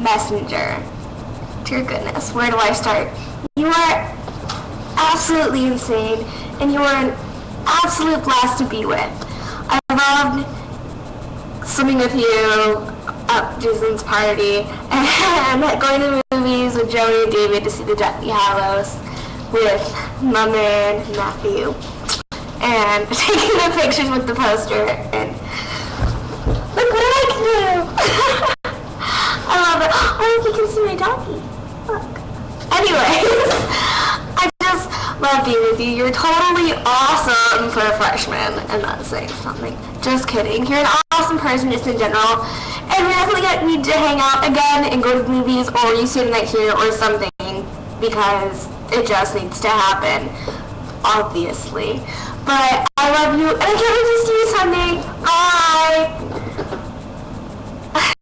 messenger. Dear goodness, where do I start? You are absolutely insane, and you are an absolute blast to be with. I loved swimming with you at Jason's party, and going to the movies with Joey and David to see the Deathly Hallows with my man Matthew, and taking the pictures with the poster, and look what I can do! I love it. Oh, you can see my doggy. Look. Anyways, I just love being with you. You're totally awesome for a freshman, and that's saying something. Just kidding. You're an awesome person just in general, and we definitely need to hang out again and go to the movies, or you stay the night here or something, because it just needs to happen, obviously. But I love you, and I can't wait to see you Sunday. Bye!